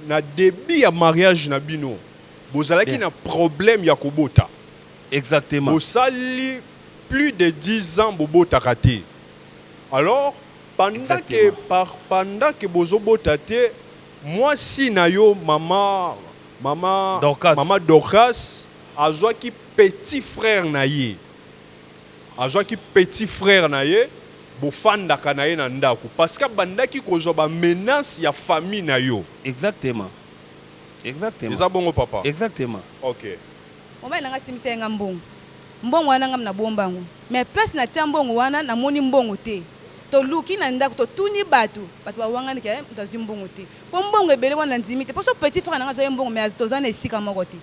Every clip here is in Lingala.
na début ya mariage na bino bozalaki na problème ya kobota. Exactement. Bosali plus de 10 ans bobotaka te. Alors pendant que bozobota te, moi si na yo maman Dorcas azwaki petit frère na ye. Azwaki petit frère na ye bofandaka na ye na ndako parce que bandaki kozwa ba menace ya famille na yo. Exactement. Exactement. Eza bongo papa. Exactement. OK. Mama nanga simisa nga mbongo. Mbongo wana nga na bombango. Mais place na tia mbongo wana na moni mbongo te. To luki na ndako to tuni batu. Batu bawanga ni ke mutazi mbongo te. Po mbongo ebele wana ndimi te. Po so petit frère nanga zo mbongo mais azitozana esika moko te.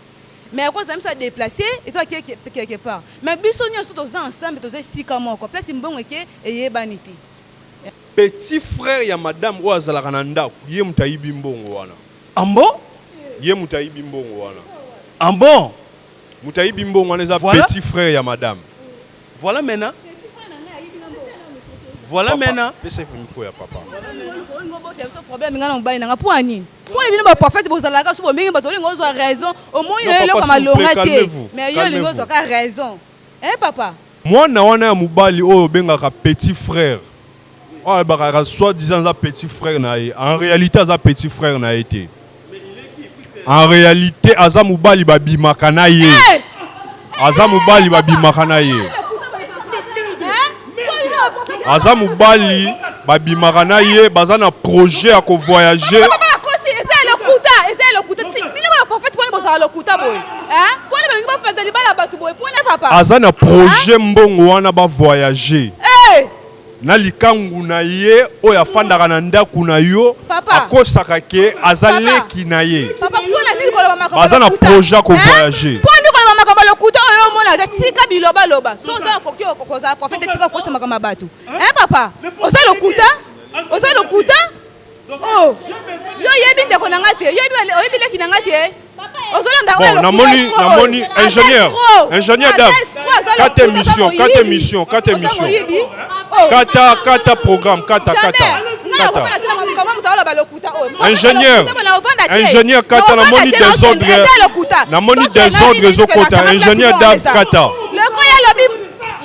Mais à cause de ça déplacé et toi quelque part. Mais biso ni on tous ensemble tous esika moko. Place mbongo ke eyebani te. Petit frère ya madame o azalaka na ndako ye mutayibi mbongo wana. Ambo? Ye mutayibi mbongo wana. Ambo? Mutayibi mbongo wana eza petit frère ya madame. Voilà maintenant. Voilà maintenant. Pesa mfo ya papa. Problème ngana mbayi nanga pour ani. Pour les bino ba prophète bozalaka so bomingi bato lingo zo raison. Au moins il est comme alonga te. Mais yo lingo zo ka raison. Hein papa? Mwana wana ya mubali oyo bengaka petit frère. Oh ba soit disant ça petit frère na ye. En réalité ça petit frère na été. En réalité aza mubali babimaka na ye. Aza mubali babimaka na ye. Aza mubali babimaka na ye baza na projet ya ko voyager. Aza na projet mbongo wana ba voyager. Na likangu na ye oyo afandaka na ndako na yo akosaka ke aza leki na ye. Baza na projet ko voyager. Hein papa? Osa le kuta? Oh, yo yebi ndeko na ngate, yo yebi leki na ngate. Bon, namoni ingénieur Dav. 4 émissions. Kata programme, kata. Ingénieur kata namoni désordre au côté. Ingénieur Dav kata.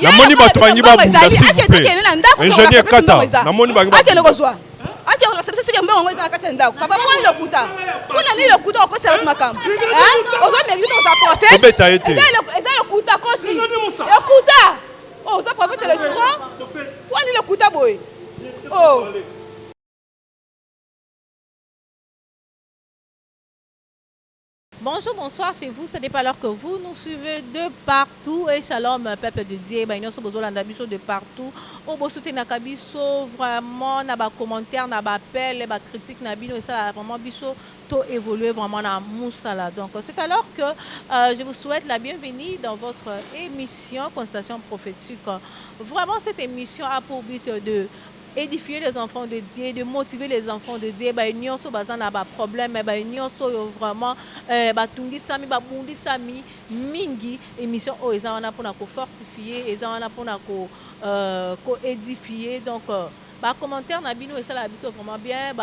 Namoni batwangi ba bunda s'il vous plaît. Ingénieur kata. Namoni ba Ati on la sisi mbongo ngweza kati ndako. Papa prends le kuta. Kuna ni le kuta ko sala makam. Hein? Ozo mérite on sa prophète. Obeta été. Eza le kuta kosi. Le kuta. Oh, ozo prophète le scroll. Kuna ni le kuta boy. Oh. Bonjour, bonsoir chez vous. Ce n'est pas l'heure que vous nous suivez de partout. Et shalom, peuple de Dieu. Nous sommes de partout. Au Bosoté Nakabiso, vraiment, na ba commentaire, na ba appel, ba critique, na bino, et ça vraiment biso to évoluer vraiment dans Moussala. Donc, c'est alors que je vous souhaite la bienvenue dans votre émission Constatation prophétique. Vraiment, cette émission a pour but de édifier les enfants de Dieu, de motiver les enfants de Dieu. Ils ont des problèmes, ils ont vraiment des sami mingi émission où ils ont pour fortifier, ils ont pour édifier. Donc, commentaire nabino et ça la biso vraiment bien,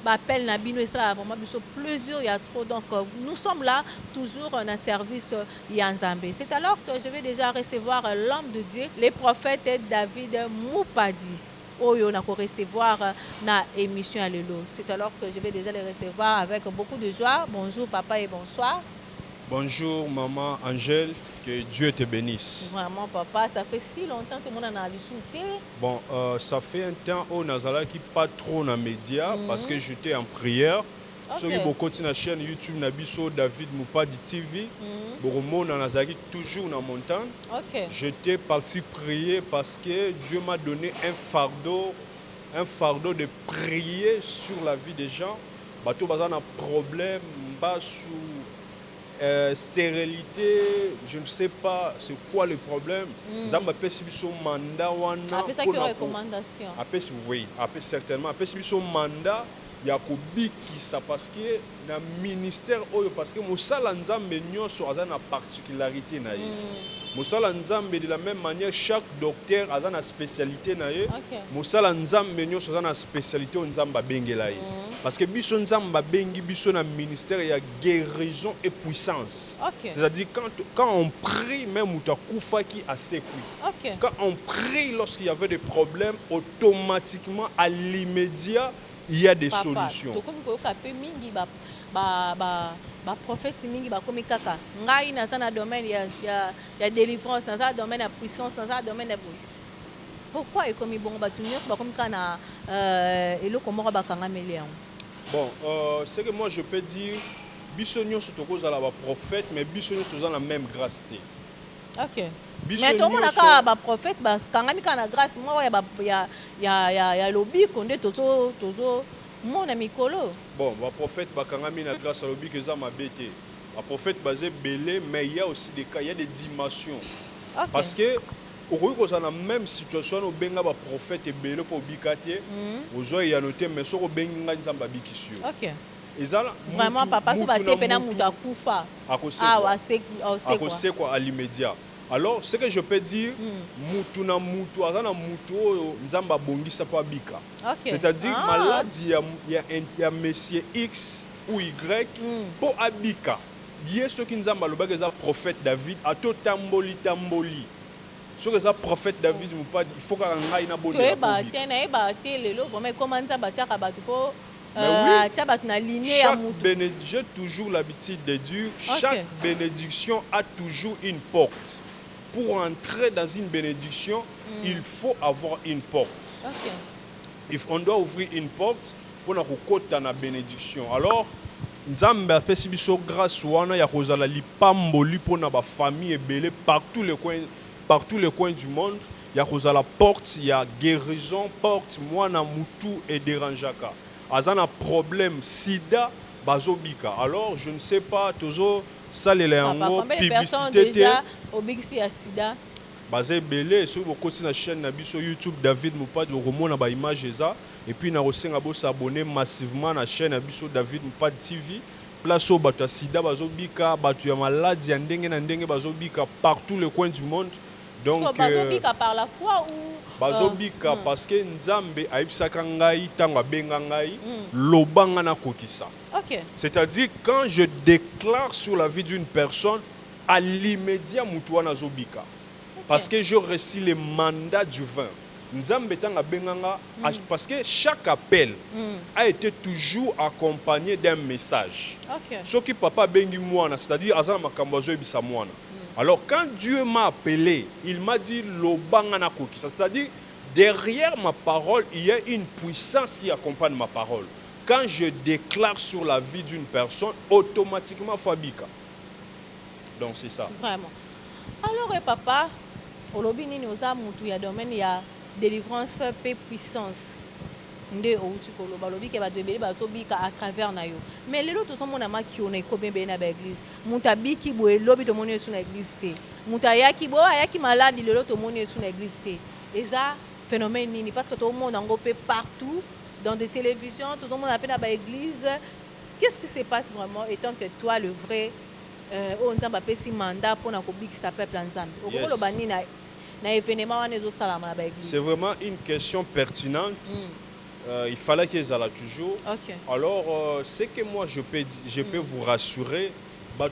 appel nabino et ça la vraiment biso plaisir il y a trop. Donc, nous sommes là toujours en un service Yanzambe. C'est alors que je vais déjà recevoir l'homme de Dieu, les prophètes David Moupadi. Oyo na ko recevoir na émission Alléluia. C'est alors que je vais déjà les recevoir avec beaucoup de joie. Bonjour papa et bonsoir. Bonjour maman Angèle, que Dieu te bénisse. Vraiment papa, ça fait si longtemps que mon a sauté. Bon, ça fait un temps où Nazala qui pas trop dans les médias parce que j'étais en prière. Sur la chaîne YouTube Nabiso David Moupadi TV, Boromo Nazaki toujours dans mon temps. J'étais parti prier parce que Dieu m'a donné un fardeau de prier sur la vie des gens. Bateau bazan a problème, bas sous stérilité, je ne sais pas c'est quoi le problème. Zamba pesi biso mandat wana. Après ça que recommandation. Après oui, après certainement après biso mandat ya kobikisa parce que na ministère oyo parce que mosala nzambe nyonso aza na particularité na ye mosala nzambe de la même manière chaque docteur aza na spécialité na ye mosala nzambe nyonso aza na spécialité oyo nzambe abengela ye parce que biso nzambe abengi biso na ministère ya guérison et puissance c'est-à-dire quand on prie même moto akufaki asekwi quand on prie lorsqu'il y avait des problèmes automatiquement à l'immédiat il y a des solutions. Prophète mingi ba komi kaka ngai na sana domaine ya délivrance na sana domaine ya puissance na sana domaine ya pourquoi et comme bon ba tunyo ba komi kana eloko moko ba kanga mele yango. Bon ce que moi je peux dire biso nyonso tokoza la ba prophète mais biso nyonso toza na même grâce té. OK. Mais tout le monde a ba prophète ba kanga mi kana grâce moi ya lobby konde tozo mon ami Kolo. Bon, le prophète Bakangami na grâce à l'objet que ça m'a bêté. Le prophète basé belé, mais il y a aussi des cas, il y a des dimensions. Parce que au dans la même situation, au benga ba prophète et belé pour bikate, aux il y a noté mais sur au benga nzamba bikisio. OK. Vraiment papa so batie pena muta kufa. C'est quoi à l'immédiat. Alors, ce que je peux dire, mutu na mutu, azana mutu oyo nzamba bongisa pa bika. C'est-à-dire maladie ya monsieur X ou Y pour abika. Yeso ki nzamba lobaka za prophète David ato tamboli. Ce que ça prophète David mu pas il faut ka ngai na boni. Te lelo vraiment comment nzamba tiaka batu po j'ai toujours l'habitude de dire chaque bénédiction a toujours une porte. Pour entrer dans une bénédiction, il faut avoir une porte. On doit ouvrir une porte pour nous dans la bénédiction. Alors, Nzambe a fait grâce wana ya kozala lipamboli pour na ba famille belé partout les coins du monde. Ya kozala porte, ya guérison, porte mwana mutu et dérangeaka. Azana problème sida bazobika. Alors, je ne sais pas toujours ça les lango publicité déjà au bixi ya sida basé belé sur beaucoup na chaîne na biso YouTube David Mupad romona ba image ça et puis na rosenga bo s'abonner massivement na chaîne na biso David Mupad TV place au bato sida bazobika bato ya maladie ya ndenge na ndenge bazobika partout les coins du monde donc bazobika par la foi ou bazobika parce que nzambe aibisaka ngai tanga benga ngai lobanga na kokisa. C'est-à-dire quand je déclare sur la vie d'une personne à l'immédiat mutuana zobika parce que je reçois le mandat du vin. Nzambe tanga benganga parce que chaque appel a été toujours accompagné d'un message. Ce qui papa bengi mwana c'est-à-dire azana makambo ebisa mwana. Alors quand Dieu m'a appelé, il m'a dit lobanga na kokisa, c'est-à-dire derrière ma parole, il y a une puissance qui accompagne ma parole. Quand je déclare sur la vie d'une personne, automatiquement Fabika. Donc c'est ça. Vraiment. Alors papa, olobi nini oza mutu ya domaine ya délivrance paix puissance. Nde outi koloba lobi ke ba debeli ba tobika à travers na yo. Mais lelo to somona makio na ko bembe na ba église. Muta biki bo elobi to moni sur na église te. Muta yaki bo ayaki malade lelo to moni sur na église te. Et ça phénomène nini parce que tout le monde en gopé partout dans des télévisions, tout le monde appelle à l'église. Qu'est-ce qui se passe vraiment étant que toi le vrai on t'a pas si mandat pour na kobi qui s'appelle Planzam. C'est vraiment une question pertinente. Il fallait qu'ils aient là toujours. Alors, ce que moi je peux vous rassurer, à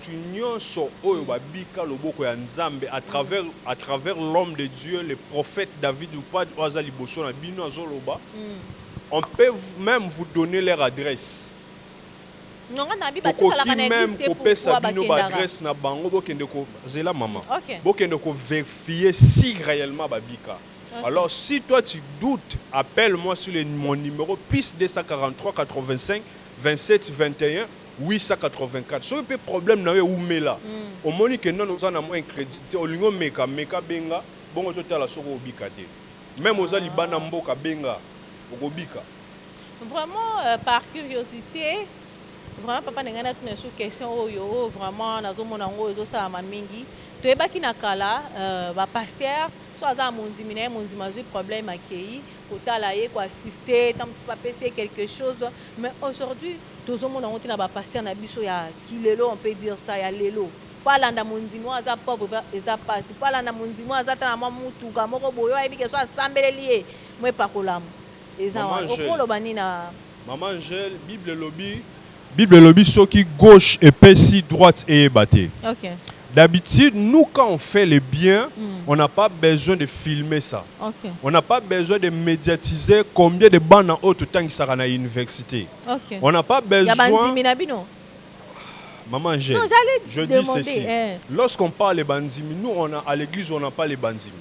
travers l'homme de Dieu, le prophète David on peut même vous donner leur adresse. Même adresse na bango vérifier si réellement babika. Alors si toi tu doutes, appelle-moi sur mon numéro plus 243 85 27 21 884. Si tu as problème na ou mela. Au moment que nous avons un crédit, au lingo meka benga bon total soko obika te. Même aux alibana mboka benga obika. Vraiment par curiosité, vraiment papa n'engana tuna sous question oyo vraiment nazo mona ngo ezo sala mingi. Toyebaki na kala ba pasteur so aza monzimi na ye monzima azwi problème akei kotala ye koassiste ta mosusu bapesi ye quelque chose. Mais aujourd'hui tozomona ngo te na bapaster na biso ya kilelo, on peut dire ça, ya lelo po alanda monzimi oyo aza pauvre eza pasi, po alanda monzimi oyo aza ta na mwa mutuka moko boye ayebi ke so asambeleli ye mo epakolamu eza wana okoloba nini na Maman Angèle, Bible lobby soki gauche epesi droite eyeba te. OK. D'habitude, nous, quand on fait le bien, on n'a pas besoin de filmer ça. OK. On n'a pas besoin de médiatiser combien de bandes en haut temps qui sera à l'université. OK. On n'a pas besoin... Maman Angèle, non, j'allais je demander, dis ceci. Lorsqu'on parle de bandimi, nous, à l'église, on n'a pas les bandimi.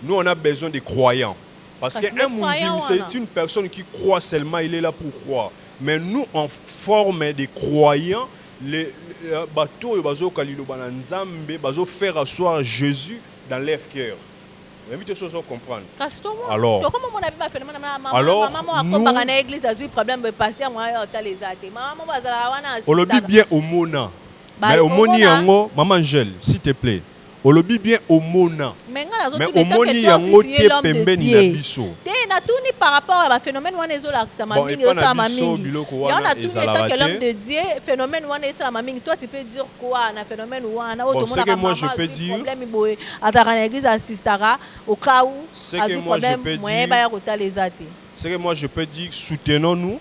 Nous, on a besoin des croyants. Parce qu'un mondimi, c'est une personne qui croit seulement, il est là pour croire. Mais nous, on forme des croyants. Les bateaux, ils vont faire asseoir Jésus dans leur cœur. Mais tu dois comprendre. Alors, on le dit bien au mona. Mais au moni yango, Maman Angèle, s'il te plaît. On le dit bien au mona. Mais au moni yango te pembeni na biso. Par rapport à phénomène wana ezola sama mingi osama mingi. On a tout le que l'homme de Dieu phénomène wana esala mingi. Toi tu peux dire quoi na phénomène wana au ce que moi je peux dire problème boye ataka na église assistara au cas où ce que moi je peux dire ce que moi je peux dire soutenons-nous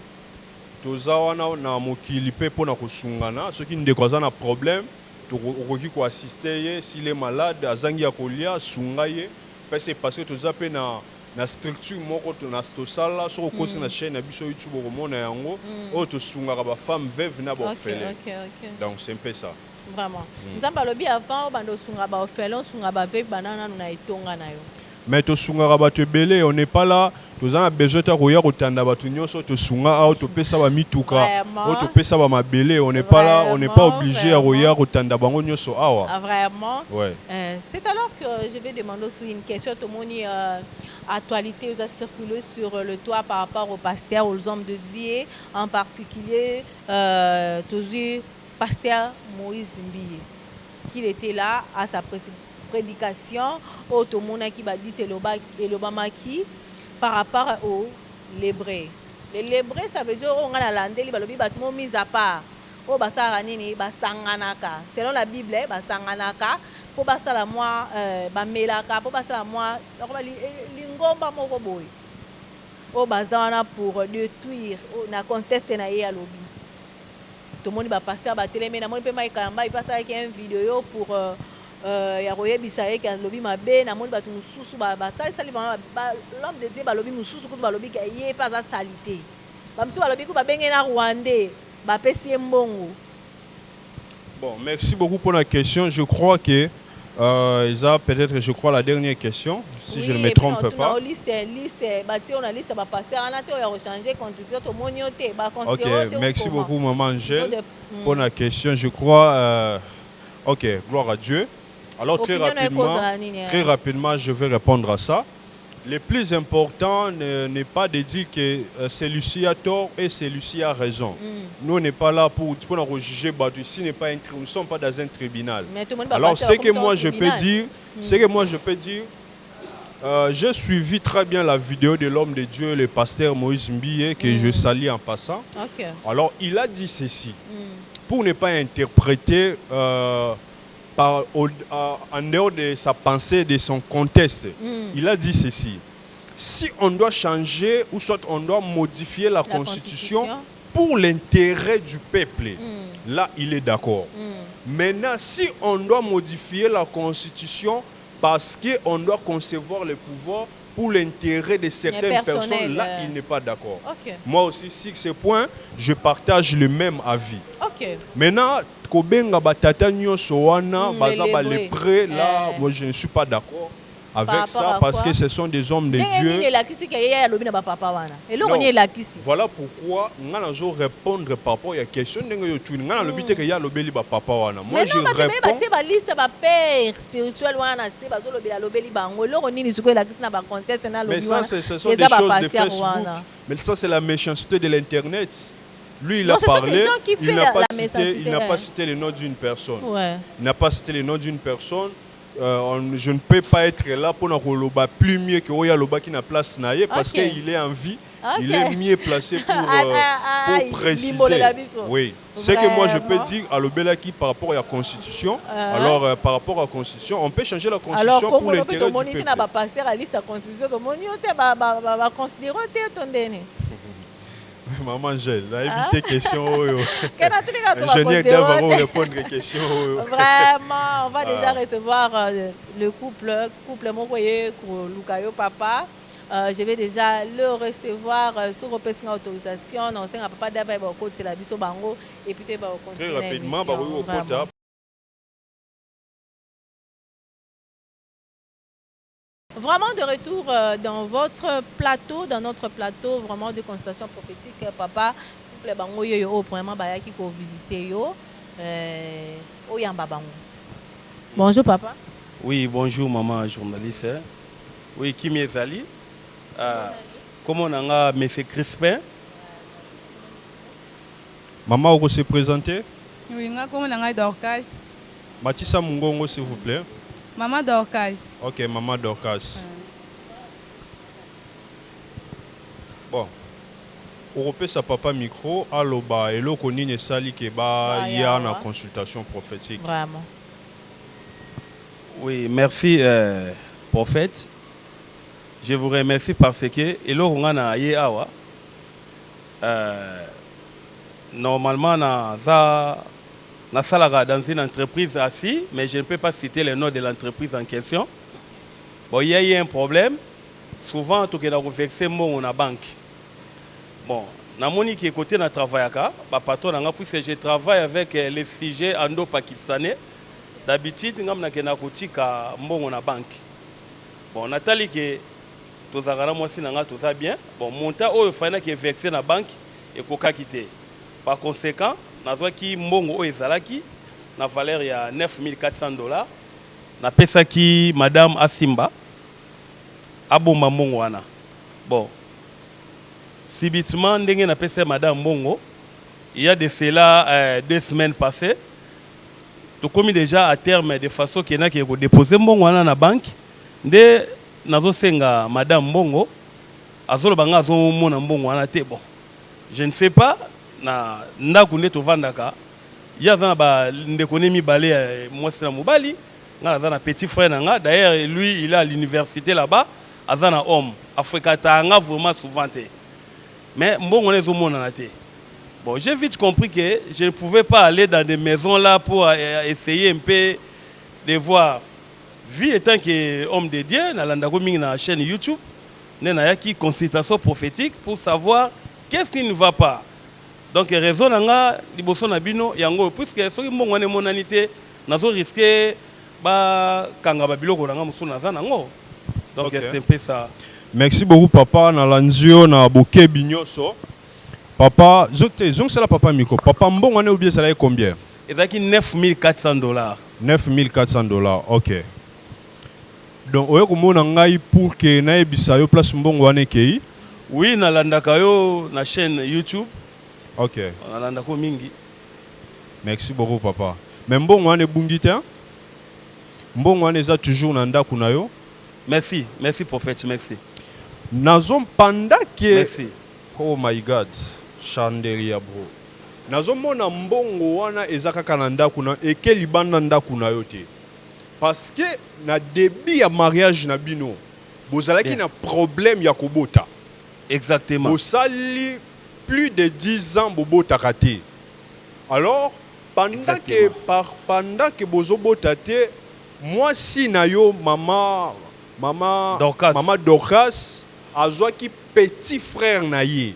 toza wana na mokili pe pona kosungana ceux qui ndeko za na problème tokoki ko assister s'il est malade azangi ya kolia sunga ye parce que toza pe na structure moko to na stosala so ko na chaîne na biso YouTube ko mona yango o to sunga ba femme veuve na ba orphelin. Donc c'est un peu ça. Vraiment. Nzamba lobi avant bando sunga ba orphelin sunga ba veuve banana na itonga na yo. Mais to sunga ba te belé on n'est pas là tous on a besoin ta roya kotanda ba tunyoso to sunga au to pesa ba mituka o to pesa ba mabelé on n'est pas là on n'est pas obligé à roya kotanda bango nyoso awa. Vraiment. Ouais. C'est alors que je vais demander aussi une question to moni actualité vous a circulé sur le toit par rapport aux pasteurs, aux hommes de Dieu, en particulier toujours pasteur Moïse Mbiye, qui était là à sa prédication au Tomona qui va dire et l'Obamaki par rapport aux lébrés. Les lébrés, ça veut dire qu'on a landé, les bâtiments mis à part. Au Basaranini, Basanganaka. Selon la Bible, Basanganaka. Pour passer la moi bamelaka pour passer la moi lingomba moko boy o bazana pour détruire na conteste na ye à lobby tout le monde va pasteur ba télé mais na moni pe mai kamba il passe avec une vidéo pour ya koyebisa ye ka lobby mabe na moni ba mususu ba sali l'homme de Dieu ba lobby mususu ko ba lobby ka ye pas à salité ba mususu ba lobby ko ba benge na Rwandais ba pesi mbongo. Bon, merci beaucoup pour la question. Je crois que Isa, peut-être, je crois, la dernière question, si oui, je ne me trompe pas. Ok, merci beaucoup, Maman Angèle, pour la question. Je crois, ok, gloire à Dieu. Alors, très rapidement, je vais répondre à ça. Le plus important n'est pas de dire que celui-ci a tort et celui-ci a raison. Nous, on n'est pas là pour juger. Ici, nous ne sommes pas dans un tribunal. Alors, ce que moi je peux dire, j'ai suivi très bien la vidéo de l'homme de Dieu, le pasteur Moïse Mbiye, que je salue en passant. Alors, il a dit ceci, pour ne pas interpréter en dehors de sa pensée, de son contexte, il a dit ceci. Si on doit changer ou soit on doit modifier la constitution pour l'intérêt du peuple, là, il est d'accord. Maintenant, si on doit modifier la constitution parce qu'on doit concevoir le pouvoir pour l'intérêt de certaines personnes, là, il n'est pas d'accord. Moi aussi, sur ce point, je partage le même avis. Maintenant, kobenga batata nyoso wana baza ba les prêts là moi je ne suis pas d'accord avec ça parce que ce sont des hommes de Dieu. Voilà pourquoi ngana zo répondre par rapport à la question ndenge yo tu ngana lobité que ya lobeli ba papa wana moi je réponds ba liste ba père spirituel wana se bazo lobela lobeli bango loko nini siko la na ba contexte na lobi wana ce sont des choses de Facebook mais ça c'est la méchanceté de l'internet. Lui, il a parlé, il n'a pas cité le nom d'une personne. Il n'a pas cité le nom d'une personne. je ne peux pas être là pour ne plus mieux que Oya Loba qui n'a place naïe parce qu'il est en vie. Okay. Il est mieux placé pour préciser. Oui. C'est que moi je peux dire à l'Obela qui par rapport à la Constitution, alors par rapport à la Constitution, on peut changer la Constitution alors, pour l'intérêt du peuple. Alors, passer à la liste de la Constitution, Maman, j'ai évité question. Ingénieur Davaro répondre aux questions. Vraiment, on va déjà recevoir le couple Mokoye, Lukayo Papa. Je vais déjà le recevoir sur une autorisation. On sait que papa d'abord va côté la biso bango et puis va continuer. Très rapidement, bah oui, au côté. Vraiment de retour dans votre plateau, dans notre plateau vraiment de consultation prophétique, papa, couple bango yo vraiment baya qui ko visiter yo oyamba bango. Bonjour papa. Oui, bonjour maman journaliste. Oui, Kimi Ezali. Comment on a M. Crispin? Maman, vous se présenter? Oui, comment on a Dorcas? Matissa Mungongo, s'il vous plaît. Maman Dorcas. Ok, maman Dorcas. Bon. Europé sa papa micro, aloba, et l'eau connaît sali keba, il y a une consultation prophétique. Vraiment. Oui, merci prophète. Je vous remercie parce que normalement dans une entreprise assis, mais je ne peux pas citer le nom de l'entreprise en question. Bon, il y a eu un problème. Souvent, tu as vexé mon la banque. Bon, namoni qui est côté na travail patron puisque je travaille avec les sujets ando-pakistanais. D'habitude, je suis côté na banque. Bon, Nathalie que tous les bien. Bon, mon temps où il qui est vexé dans la banque et qu'on quitté. Par conséquent, nous qui mbongo ezalaki na valeur ya $9,400. Na pesa qui madame Asimba abomba mbongo wana. Bon. Subitement ndenge na pesa madame mbongo, il y a de cela 2 semaines passées. Tout comme déjà à terme de façon qu'il y en a qui ont déposé mbongo wana na banque. Nde nazo senga madame Mbongo azolo banga azo mona mbongo wana te bon je ne sais pas na ndaku nde to vandaka ya zana ba ndeko ne mibale mwasi na mobali nga zana petit frère nanga d'ailleurs lui il est à l'université là-bas azana homme afrika tanga vraiment souvent te mais mbongo ne zo mona na te bon j'ai vite compris que je ne pouvais pas aller dans des maisons là pour essayer un peu de voir. Vu étant que homme de Dieu, dans la chaîne YouTube, nous avons une consultation prophétique pour savoir qu'est-ce qui ne va pas. Donc, raison nanga liboso na bino yango puisque soki mbongo ne monanité nazo risquer ba kanga ba biloko nanga musu naza nango. Donc c'est un peu ça. Merci beaucoup papa na lanzio na boke binyoso. Papa, je c'est la papa miko. Papa mbongo ne oublié ça là combien? Ezaki $9,400. $9,400. OK. Donc, oyo komona ngai pour que na ebisa yo place mbongo wana kei. Oui, na landaka yo na chaîne YouTube. OK. Na landako mingi. Merci beaucoup papa. Mais mbongo wana ebungi te? Mbongo wana eza toujours na ndako na yo? Merci, merci prophète, merci. Nazom panda ke Merci. Oh my God. Chanderia bro. Nazom mona mbongo wana eza kaka na ndako na eke libanda ndako na yo te. Parce que na début ya mariage na bino, bozalaki na problème ya kobota. Exactement. Bosali plus de 10 ans bobota raté. Alors pendant que bozobota te, moi si na yo maman Dorcas azwa ki petit frère na ye.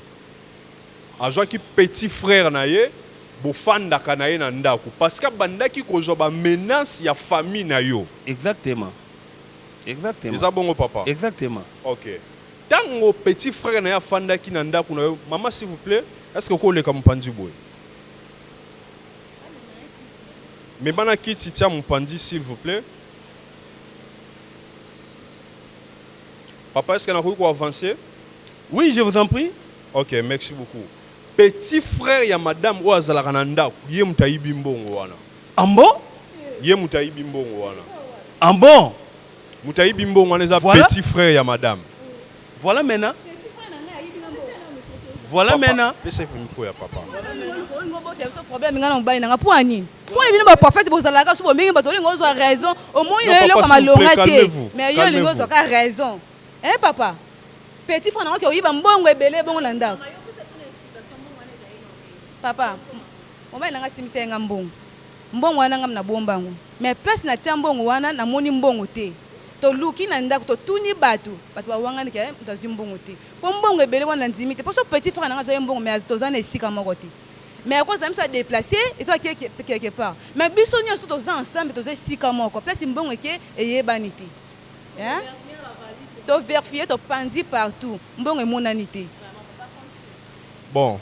Azwa ki petit frère na ye. Bofanda kanaye na ndako parce que bandaki kozwa ba menace ya famille na yo. Exactement. Exactement. C'est ça bon papa. Exactement. OK. Tango petit frère na ya fandaki na ndako na yo, maman s'il vous plaît, est-ce que ko le kampanzi boy? Mais bana kiti tia mpandi s'il vous plaît. Papa, est-ce que vous pouvez avancer? Oui, je vous en prie. OK, merci beaucoup. Petit frère ya madame Ouazala Kananda, ye mutaibi mbongo wana. Ambo? Ye mutaibi mbongo wana. En bon. Moutaï Bimbo, on est Voilà. petit frère, ya madame. Voilà maintenant. Voilà maintenant. Laissez le micro, ya papa. problème ngana mobali nanga po ani po ni bino ba prophète bozalaka so bomingi bato lingo ozwa raison au moins Non, ile papa, ko malonga s'il vous plaît, te calmez-vous, mais yo lingo calmez-vous. ozwa ka raison hein papa petit frère nanga ko yiba mbongo ebele bongo na ndako papa mobali nanga simisa nga mbongo wana nga na bombango mais place na tia mbongo wana na moni mbongo te to luki na ndako to tuni bato bawangani ke mutazwi mbongo te po mbongo ebele wana ndimi te po so petit frère nanga azwa mbongo mais tozana esika moko te mais quand ça me soit déplacé et toi quelque part mais biso nyonso toza ensemble toza esika moko place mbongo eke eyebani te hein to vérifier to pandi partout mbongo emonani te. Bon,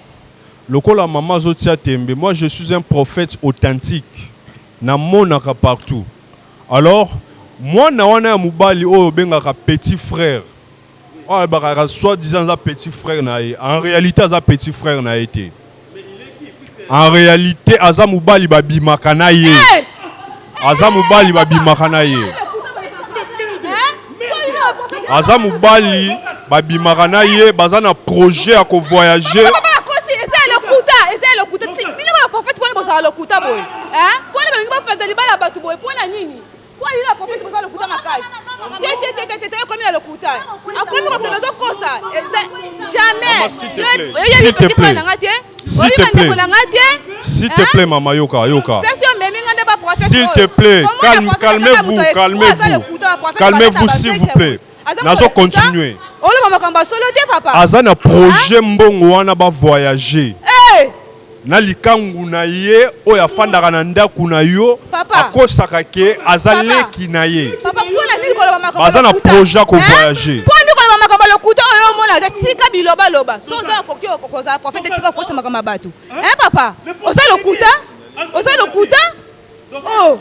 lokola maman Zotia Tembe, moi je suis un prophète authentique. Na monaka partout. Alors, moi na wana mubali o bengaka petit frère. Oh ba soi-disant za petit frère na ye. En réalité za petit frère na été. En réalité aza mubali babimaka na ye. Aza mubali babimaka na ye. Aza mubali babimaka na ye baza na projet à ko voyager. S'il te plaît, maman Yoka, Yoka. S'il te plaît, calmez-vous, calmez-vous. Calmez-vous, s'il vous plaît. Nazo continuer. Azana projet mbongo wana ba voyager. Na likangu na ye oya fandaka na ndaku na yo akosaka ke azaleki na ye. Bazana projet ko voyager. Papa, oh,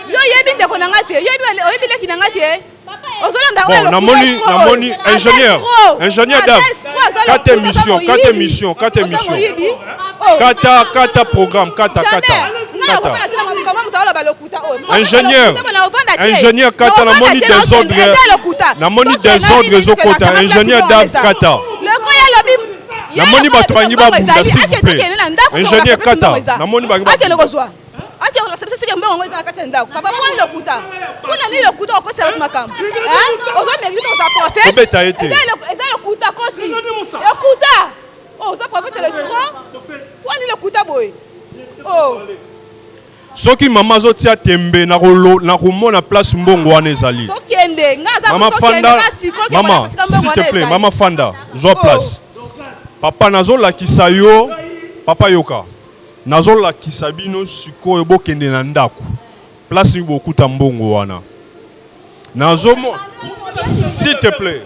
yo yebi ndeko na ngate, yo yebi leki na ngate. Bon, namoni ingénieur Dav. 4 émissions. Kata programme, kata. Ingénieur Kata, namoni désordre ezokota. Ingénieur Dav Kata. Namoni bato bangi babunda s'il vous plaît. Ingénieur Kata, namoni bangi babunda. Soki mama Zotia Tembe na komona place mbongo wana ezali. Mama Fanda, maman, s'il te plaît, maman Fanda, zo place. Papa nazo lakisa yo, papa Yoka. Nazo lakisa bino sikoyo bokende na ndako. Place ni bokuta mbongo wana. Nazo s'il te plaît.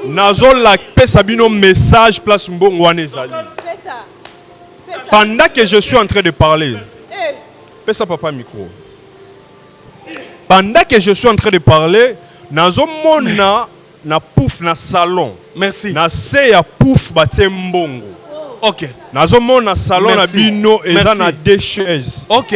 Nazo lakisa bino message place mbongo wana ezali. Pendant que je suis en train de parler. Fais ça papa micro. Pendant que je suis en train de parler, nazo mona na pouf na salon. Merci. Na se ya pouf batie mbongo. Ok. Nazo mona salon na bino eza na 2 chaises. Ok.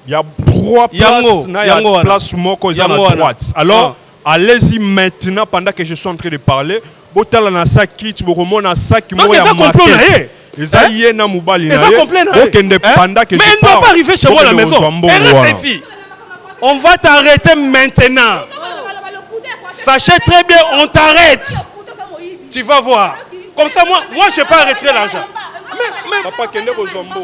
Il y a 3 places na ya place moko eza na droite. Alors allez-y maintenant pendant que je suis en train de parler. Botala na saki tu bokomona saki mo ya market. Eza yé na mobali na ye. Okende pendant que je parle. Mais elle ne doit pas arriver chez moi à la maison. Réfléchis. On va t'arrêter maintenant. Sachez très bien, on t'arrête. Tu vas voir. Comme ça, moi je n'ai pas retiré l'argent. Papa, kende ko zombo.